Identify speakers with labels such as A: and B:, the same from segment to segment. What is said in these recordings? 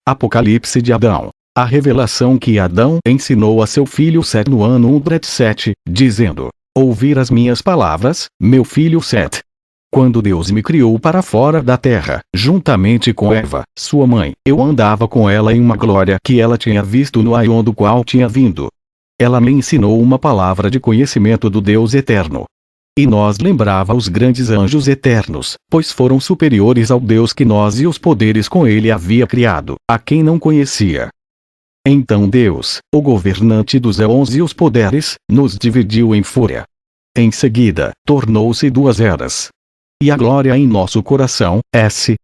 A: Apocalipse de Adão. A revelação que Adão ensinou a seu filho Sete no ano 1:7, dizendo: ouvir as minhas palavras, meu filho Sete. Quando Deus me criou para fora da terra, juntamente com Eva, sua mãe, eu andava com ela em uma glória que ela tinha visto no aion do qual tinha vindo. Ela me ensinou uma palavra de conhecimento do Deus eterno. E nós lembrava os grandes anjos eternos, pois foram superiores ao Deus que nós e os poderes com ele havia criado, a quem não conhecia. Então Deus, o governante dos éons e os poderes, nos dividiu em fúria. Em seguida, tornou-se duas eras. E a glória em nosso coração,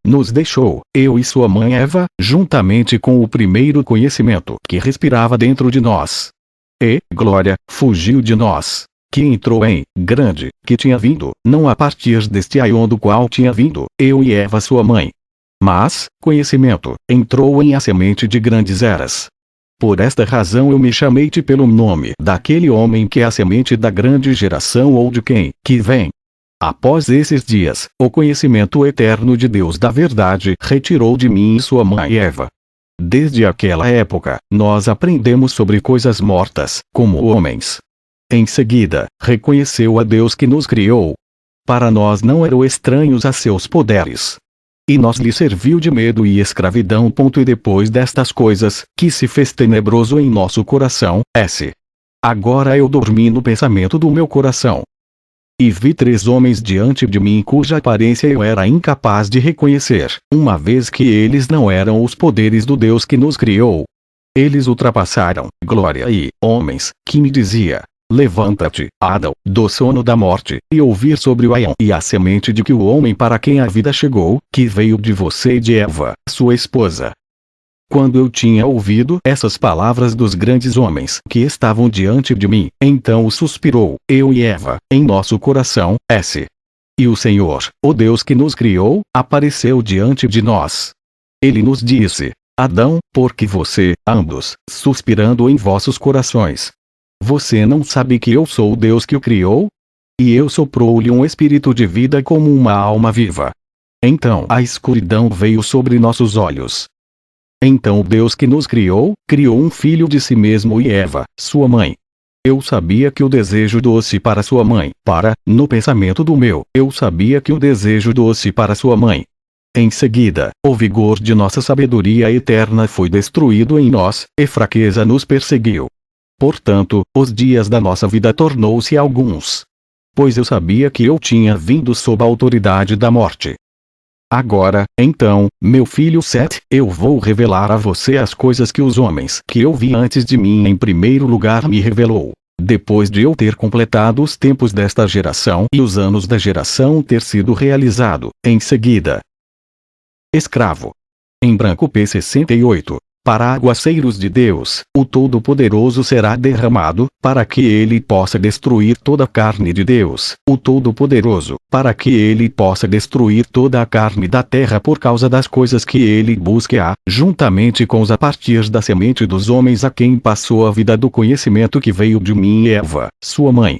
A: nos deixou, eu e sua mãe Eva, juntamente com o primeiro conhecimento que respirava dentro de nós. E, glória, fugiu de nós, que entrou em, grande, que tinha vindo, não a partir deste aion do qual tinha vindo, eu e Eva sua mãe. Mas, conhecimento, entrou em a semente de grandes eras. Por esta razão eu me chamei-te pelo nome daquele homem que é a semente da grande geração ou de quem, que vem. Após esses dias, o conhecimento eterno de Deus da verdade retirou de mim e sua mãe Eva. Desde aquela época, nós aprendemos sobre coisas mortas, como homens. Em seguida, reconheceu a Deus que nos criou. Para nós não eram estranhos a seus poderes. E nós lhe serviu de medo e escravidão. E depois destas coisas, que se fez tenebroso em nosso coração, agora eu dormi no pensamento do meu coração. E vi três homens diante de mim cuja aparência eu era incapaz de reconhecer, uma vez que eles não eram os poderes do Deus que nos criou. Eles ultrapassaram, glória e, homens, que me dizia: levanta-te, Adão, do sono da morte, e ouvir sobre o aion e a semente de que o homem para quem a vida chegou, que veio de você e de Eva, sua esposa. Quando eu tinha ouvido essas palavras dos grandes homens que estavam diante de mim, então suspirou, eu e Eva, em nosso coração, E o Senhor, o Deus que nos criou, apareceu diante de nós. Ele nos disse: Adão, porque você, ambos, suspirando em vossos corações. Você não sabe que eu sou o Deus que o criou? E eu soprou-lhe um espírito de vida como uma alma viva. Então a escuridão veio sobre nossos olhos. Então o Deus que nos criou, criou um filho de si mesmo e Eva, sua mãe. Eu sabia que o desejo doce para sua mãe, no pensamento do meu, eu sabia que o desejo doce para sua mãe. Em seguida, o vigor de nossa sabedoria eterna foi destruído em nós, e fraqueza nos perseguiu. Portanto, os dias da nossa vida tornou-se alguns. Pois eu sabia que eu tinha vindo sob a autoridade da morte. Agora, então, meu filho Sete, eu vou revelar a você as coisas que os homens que eu vi antes de mim em primeiro lugar me revelou, depois de eu ter completado os tempos desta geração e os anos da geração ter sido realizado, em seguida. Escravo. Em branco P68. Para aguaceiros de Deus, o Todo-Poderoso será derramado, para que ele possa destruir toda a carne de Deus, o Todo-Poderoso, para que ele possa destruir toda a carne da terra por causa das coisas que ele busca, juntamente com os a partir da semente dos homens a quem passou a vida do conhecimento que veio de mim e Eva, sua mãe.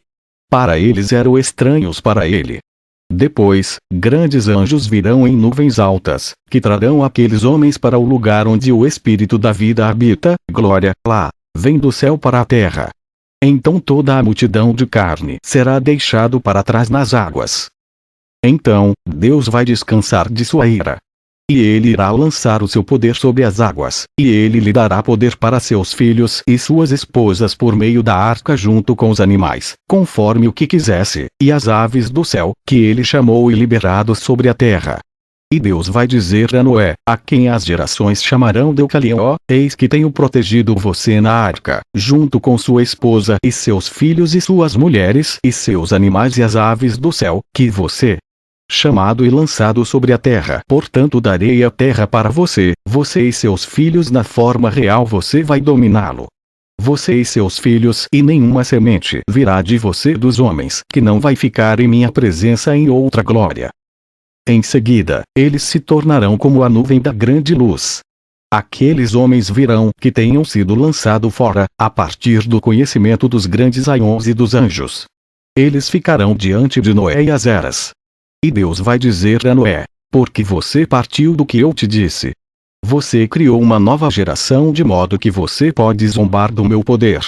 A: Para eles eram estranhos para ele. Depois, grandes anjos virão em nuvens altas, que trarão aqueles homens para o lugar onde o Espírito da vida habita, glória, lá, vem do céu para a terra. Então toda a multidão de carne será deixado para trás nas águas. Então, Deus vai descansar de sua ira. E ele irá lançar o seu poder sobre as águas, e ele lhe dará poder para seus filhos e suas esposas por meio da arca junto com os animais, conforme o que quisesse, e as aves do céu, que ele chamou e liberado sobre a terra. E Deus vai dizer a Noé, a quem as gerações chamarão Deucalion: eis que tenho protegido você na arca, junto com sua esposa e seus filhos e suas mulheres e seus animais e as aves do céu, que você chamado e lançado sobre a terra. Portanto darei a terra para você, você e seus filhos na forma real você vai dominá-lo. Você e seus filhos e nenhuma semente virá de você dos homens que não vai ficar em minha presença em outra glória. Em seguida, eles se tornarão como a nuvem da grande luz. Aqueles homens virão que tenham sido lançados fora, a partir do conhecimento dos grandes aions e dos anjos. Eles ficarão diante de Noé e as eras. E Deus vai dizer a Noé: porque você partiu do que eu te disse. Você criou uma nova geração de modo que você pode zombar do meu poder.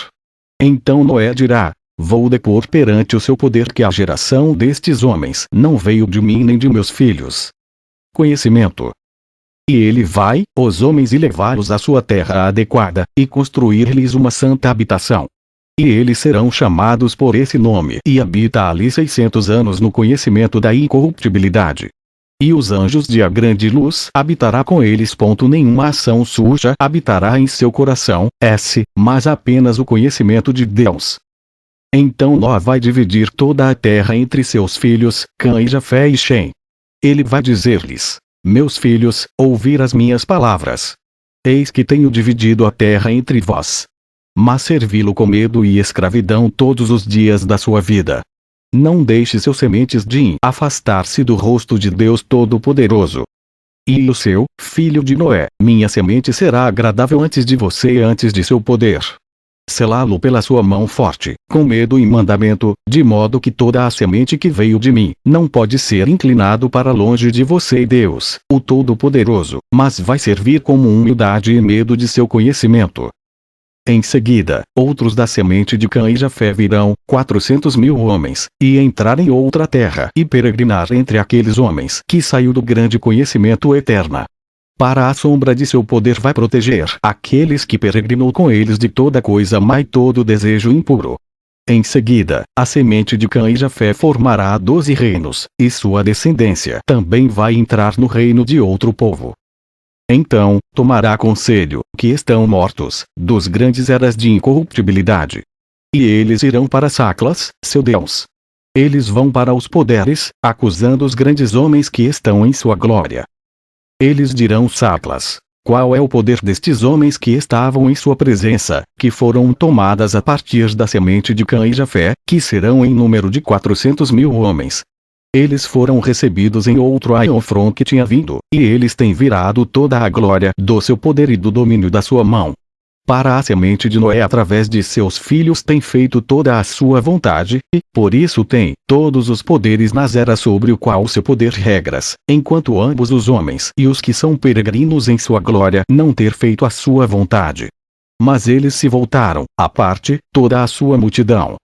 A: Então Noé dirá: vou depor perante o seu poder que a geração destes homens não veio de mim nem de meus filhos. Conhecimento. E ele vai, os homens, e levá-los à sua terra adequada, e construir-lhes uma santa habitação. E eles serão chamados por esse nome, e habita ali 600 anos no conhecimento da incorruptibilidade. E os anjos de a grande luz habitará com eles. Nenhuma ação suja habitará em seu coração, mas apenas o conhecimento de Deus. Então Nó vai dividir toda a terra entre seus filhos, Cã e Jafé e Shem. Ele vai dizer-lhes: meus filhos, ouvir as minhas palavras. Eis que tenho dividido a terra entre vós. Mas servi-lo com medo e escravidão todos os dias da sua vida. Não deixe seus sementes de afastar-se do rosto de Deus Todo-Poderoso. E o seu, filho de Noé, minha semente será agradável antes de você e antes de seu poder. Selá-lo pela sua mão forte, com medo e mandamento, de modo que toda a semente que veio de mim, não pode ser inclinado para longe de você e Deus, o Todo-Poderoso, mas vai servir como humildade e medo de seu conhecimento. Em seguida, outros da semente de Cã e Jafé virão, 400.000 homens, e entrar em outra terra e peregrinar entre aqueles homens que saiu do grande conhecimento eterna. Para a sombra de seu poder vai proteger aqueles que peregrinou com eles de toda coisa má e todo desejo impuro. Em seguida, a semente de Cã e Jafé formará 12 reinos, e sua descendência também vai entrar no reino de outro povo. Então, tomará conselho, que estão mortos, dos grandes eras de incorruptibilidade. E eles irão para Saclas, seu Deus. Eles vão para os poderes, acusando os grandes homens que estão em sua glória. Eles dirão: Saclas, qual é o poder destes homens que estavam em sua presença, que foram tomadas a partir da semente de Cã e Jafé, que serão em número de 400.000 homens. Eles foram recebidos em outro Aiofron que tinha vindo, e eles têm virado toda a glória do seu poder e do domínio da sua mão. Para a semente de Noé através de seus filhos tem feito toda a sua vontade, e, por isso tem, todos os poderes nas eras sobre o qual seu poder regras, enquanto ambos os homens e os que são peregrinos em sua glória não ter feito a sua vontade. Mas eles se voltaram, à parte, toda a sua multidão.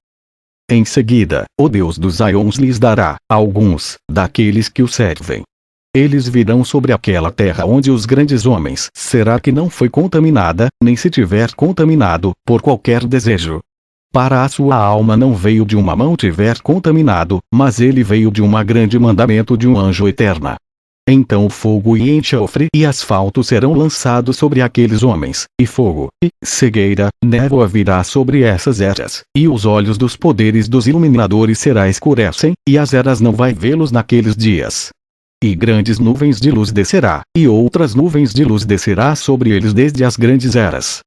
A: Em seguida, o Deus dos Aions lhes dará, alguns, daqueles que o servem. Eles virão sobre aquela terra onde os grandes homens será que não foi contaminada, nem se tiver contaminado, por qualquer desejo. Para a sua alma não veio de uma mão tiver contaminado, mas ele veio de uma grande mandamento de um anjo eterna. Então o fogo e enxofre e asfalto serão lançados sobre aqueles homens, e fogo, e cegueira, névoa virá sobre essas eras, e os olhos dos poderes dos iluminadores será escurecem, e as eras não vai vê-los naqueles dias. E grandes nuvens de luz descerá, e outras nuvens de luz descerá sobre eles desde as grandes eras.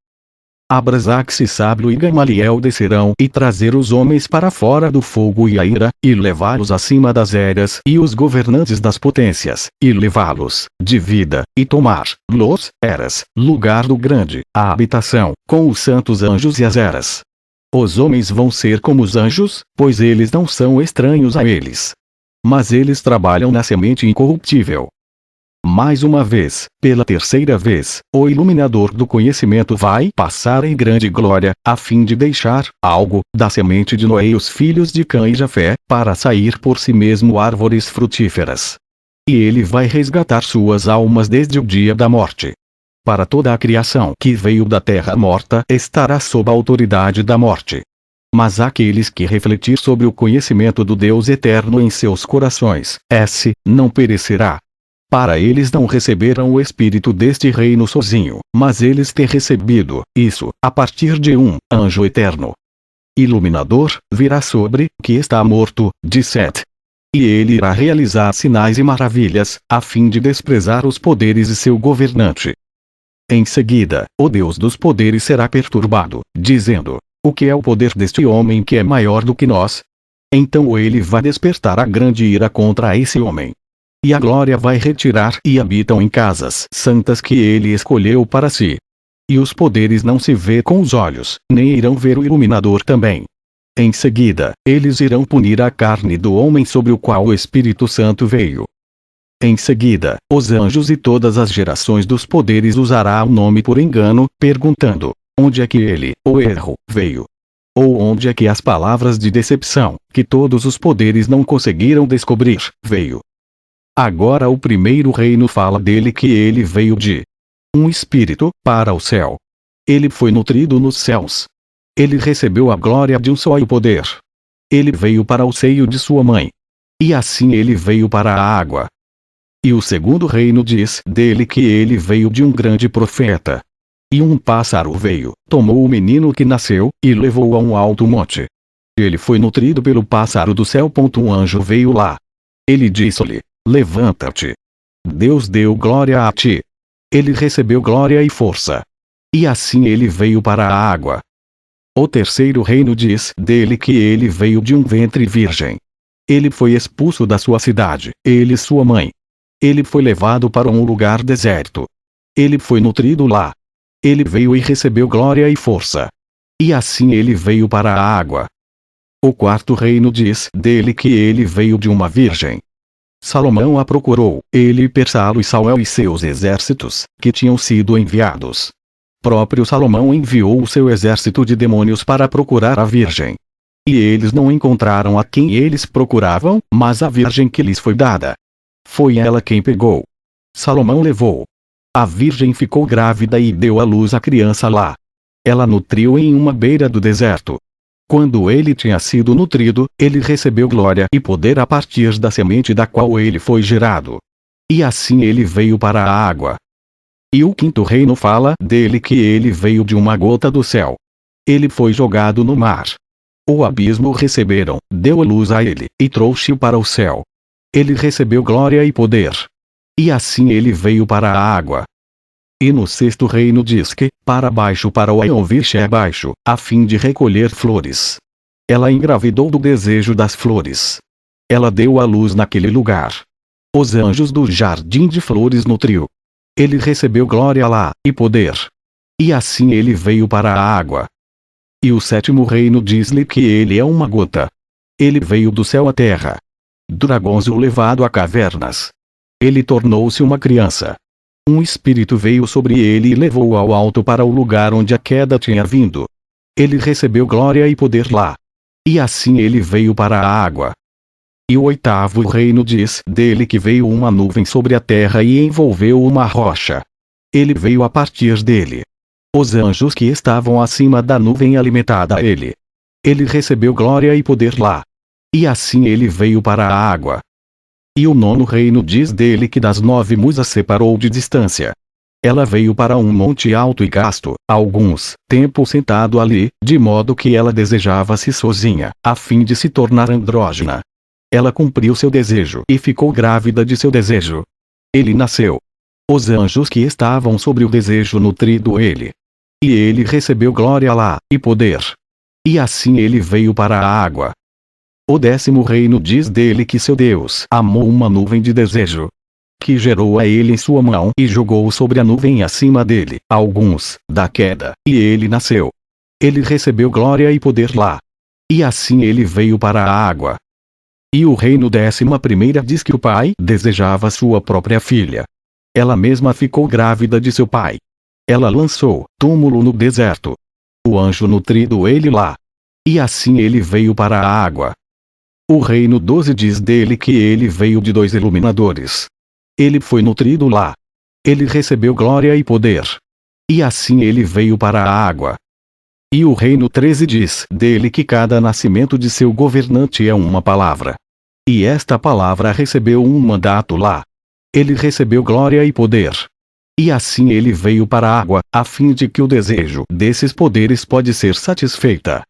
A: Abrasax e Sablo e Gamaliel descerão e trazer os homens para fora do fogo e a ira, e levá-los acima das eras e os governantes das potências, e levá-los, de vida, e tomar-los, eras, lugar do grande, a habitação, com os santos anjos e as eras. Os homens vão ser como os anjos, pois eles não são estranhos a eles. Mas eles trabalham na semente incorruptível. Mais uma vez, pela terceira vez, o iluminador do conhecimento vai passar em grande glória, a fim de deixar algo da semente de Noé e os filhos de Cã e Jafé, para sair por si mesmo árvores frutíferas. E ele vai resgatar suas almas desde o dia da morte. Para toda a criação que veio da terra morta estará sob a autoridade da morte. Mas aqueles que refletir sobre o conhecimento do Deus eterno em seus corações, não perecerá. Para eles não receberam o espírito deste reino sozinho, mas eles têm recebido, isso, a partir de um anjo eterno. Iluminador, virá sobre, que está morto, de Set. E ele irá realizar sinais e maravilhas, a fim de desprezar os poderes de seu governante. Em seguida, o Deus dos poderes será perturbado, dizendo: o que é o poder deste homem que é maior do que nós? Então ele vai despertar a grande ira contra esse homem. E a glória vai retirar e habitam em casas santas que ele escolheu para si. E os poderes não se vê com os olhos, nem irão ver o iluminador também. Em seguida, eles irão punir a carne do homem sobre o qual o Espírito Santo veio. Em seguida, os anjos e todas as gerações dos poderes usará o nome por engano, perguntando: onde é que ele, o erro, veio? Ou onde é que as palavras de decepção, que todos os poderes não conseguiram descobrir, veio? Agora o primeiro reino fala dele que ele veio de um espírito, para o céu. Ele foi nutrido nos céus. Ele recebeu a glória de um só e o poder. Ele veio para o seio de sua mãe. E assim ele veio para a água. E o segundo reino diz dele que ele veio de um grande profeta. E um pássaro veio, tomou o menino que nasceu, e levou-o a um alto monte. Ele foi nutrido pelo pássaro do céu. Um anjo veio lá. Ele disse-lhe: levanta-te. Deus deu glória a ti. Ele recebeu glória e força. E assim ele veio para a água. O terceiro reino diz dele que ele veio de um ventre virgem. Ele foi expulso da sua cidade, ele e sua mãe. Ele foi levado para um lugar deserto. Ele foi nutrido lá. Ele veio e recebeu glória e força. E assim ele veio para a água. O quarto reino diz dele que ele veio de uma virgem. Salomão a procurou, ele e Persalo e Sauel e seus exércitos, que tinham sido enviados. Próprio Salomão enviou o seu exército de demônios para procurar a virgem. E eles não encontraram a quem eles procuravam, mas a virgem que lhes foi dada. Foi ela quem pegou. Salomão levou. A virgem ficou grávida e deu à luz a criança lá. Ela nutriu em uma beira do deserto. Quando ele tinha sido nutrido, ele recebeu glória e poder a partir da semente da qual ele foi gerado. E assim ele veio para a água. E o quinto reino fala dele que ele veio de uma gota do céu. Ele foi jogado no mar. O abismo receberam, deu a luz a ele, e trouxe-o para o céu. Ele recebeu glória e poder. E assim ele veio para a água. E no sexto reino diz que, para baixo para o Aionviche abaixo, a fim de recolher flores. Ela engravidou do desejo das flores. Ela deu à luz naquele lugar. Os anjos do jardim de flores nutriu. Ele recebeu glória lá, e poder. E assim ele veio para a água. E o sétimo reino diz-lhe que ele é uma gota. Ele veio do céu à terra. Dragões o levado a cavernas. Ele tornou-se uma criança. Um espírito veio sobre ele e levou-o ao alto para o lugar onde a queda tinha vindo. Ele recebeu glória e poder lá. E assim ele veio para a água. E o oitavo reino diz dele que veio uma nuvem sobre a terra e envolveu uma rocha. Ele veio a partir dele. Os anjos que estavam acima da nuvem alimentaram ele. Ele recebeu glória e poder lá. E assim ele veio para a água. E o nono reino diz dele que das 9 musas separou de distância. Ela veio para um monte alto e gasto, alguns tempo sentado ali, de modo que ela desejava-se sozinha, a fim de se tornar andrógena. Ela cumpriu seu desejo e ficou grávida de seu desejo. Ele nasceu. Os anjos que estavam sobre o desejo nutrido ele. E ele recebeu glória lá, e poder. E assim ele veio para a água. O 10º reino diz dele que seu Deus amou uma nuvem de desejo. Que gerou a ele em sua mão e jogou sobre a nuvem acima dele, alguns, da queda, e ele nasceu. Ele recebeu glória e poder lá. E assim ele veio para a água. E o reino 11º diz que o pai desejava sua própria filha. Ela mesma ficou grávida de seu pai. Ela lançou túmulo no deserto. O anjo nutrido ele lá. E assim ele veio para a água. O reino 12 diz dele que ele veio de 2 iluminadores. Ele foi nutrido lá. Ele recebeu glória e poder. E assim ele veio para a água. E o reino 13 diz dele que cada nascimento de seu governante é uma palavra. E esta palavra recebeu um mandato lá. Ele recebeu glória e poder. E assim ele veio para a água, a fim de que o desejo desses poderes pode ser satisfeita.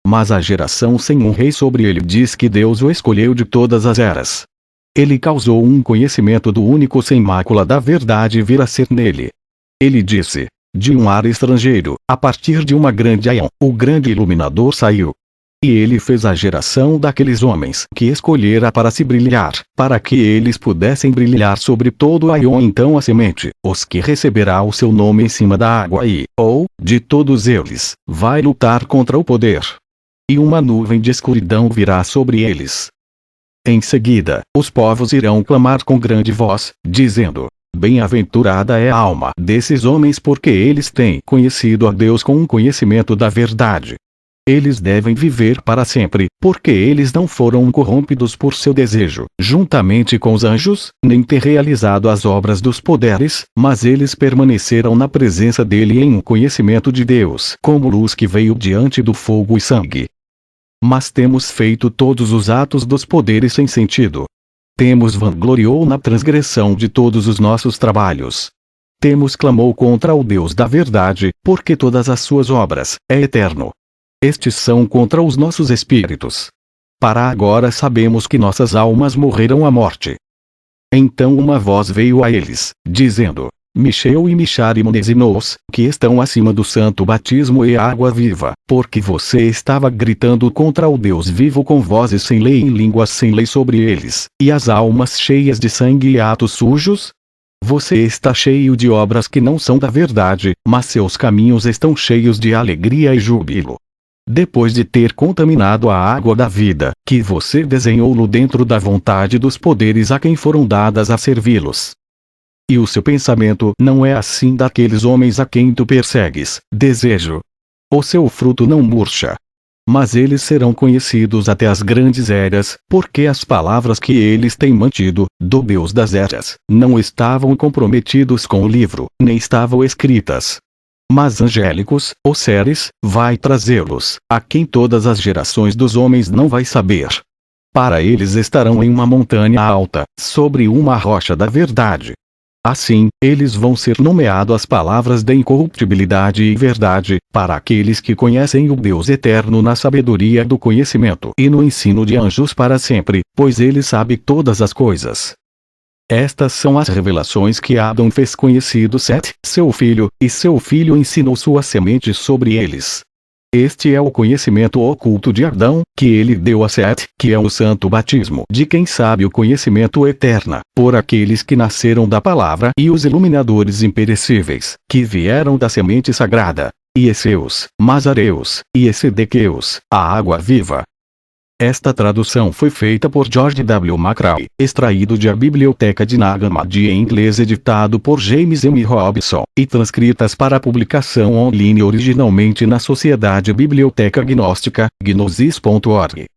A: Mas a geração sem um rei sobre ele diz que Deus o escolheu de todas as eras. Ele causou um conhecimento do único sem mácula da verdade vir a ser nele. Ele disse: de um ar estrangeiro, a partir de uma grande Aion, o grande iluminador saiu. E ele fez a geração daqueles homens que escolhera para se brilhar, para que eles pudessem brilhar sobre todo o Aion. Então a semente, os que receberá o seu nome em cima da água e, ou, de todos eles, vai lutar contra o poder. E uma nuvem de escuridão virá sobre eles. Em seguida, os povos irão clamar com grande voz, dizendo: bem-aventurada é a alma desses homens, porque eles têm conhecido a Deus com um conhecimento da verdade. Eles devem viver para sempre, porque eles não foram corrompidos por seu desejo, juntamente com os anjos, nem ter realizado as obras dos poderes, mas eles permaneceram na presença dele em um conhecimento de Deus, como luz que veio diante do fogo e sangue. Mas temos feito todos os atos dos poderes sem sentido. Temos vangloriou na transgressão de todos os nossos trabalhos. Temos clamou contra o Deus da verdade, porque todas as suas obras é eterno. Estes são contra os nossos espíritos. Para agora sabemos que nossas almas morreram à morte. Então uma voz veio a eles, dizendo: Micheu e Micharimonesinos, que estão acima do santo batismo e água viva, porque você estava gritando contra o Deus vivo com vozes sem lei e línguas sem lei sobre eles, e as almas cheias de sangue e atos sujos? Você está cheio de obras que não são da verdade, mas seus caminhos estão cheios de alegria e júbilo. Depois de ter contaminado a água da vida, que você desenhou-lo dentro da vontade dos poderes a quem foram dadas a servi-los. E o seu pensamento não é assim daqueles homens a quem tu persegues, desejo. O seu fruto não murcha. Mas eles serão conhecidos até as grandes eras, porque as palavras que eles têm mantido, do Deus das eras, não estavam comprometidos com o livro, nem estavam escritas. Mas angélicos, ou seres, vai trazê-los, a quem todas as gerações dos homens não vai saber. Para eles estarão em uma montanha alta, sobre uma rocha da verdade. Assim, eles vão ser nomeados as palavras da incorruptibilidade e verdade, para aqueles que conhecem o Deus eterno na sabedoria do conhecimento e no ensino de anjos para sempre, pois ele sabe todas as coisas. Estas são as revelações que Adão fez conhecido Sete, seu filho, e seu filho ensinou sua semente sobre eles. Este é o conhecimento oculto de Adão, que ele deu a Sete, que é o santo batismo de quem sabe o conhecimento eterno, por aqueles que nasceram da palavra e os iluminadores imperecíveis, que vieram da semente sagrada, e Esseus, Mazareus, e Essedequeus, a água viva. Esta tradução foi feita por George W. McCrae, extraído de A Biblioteca de Nag Hammadi em inglês, editado por James M. Robson, e transcritas para publicação online originalmente na Sociedade Biblioteca Gnóstica, gnosis.org.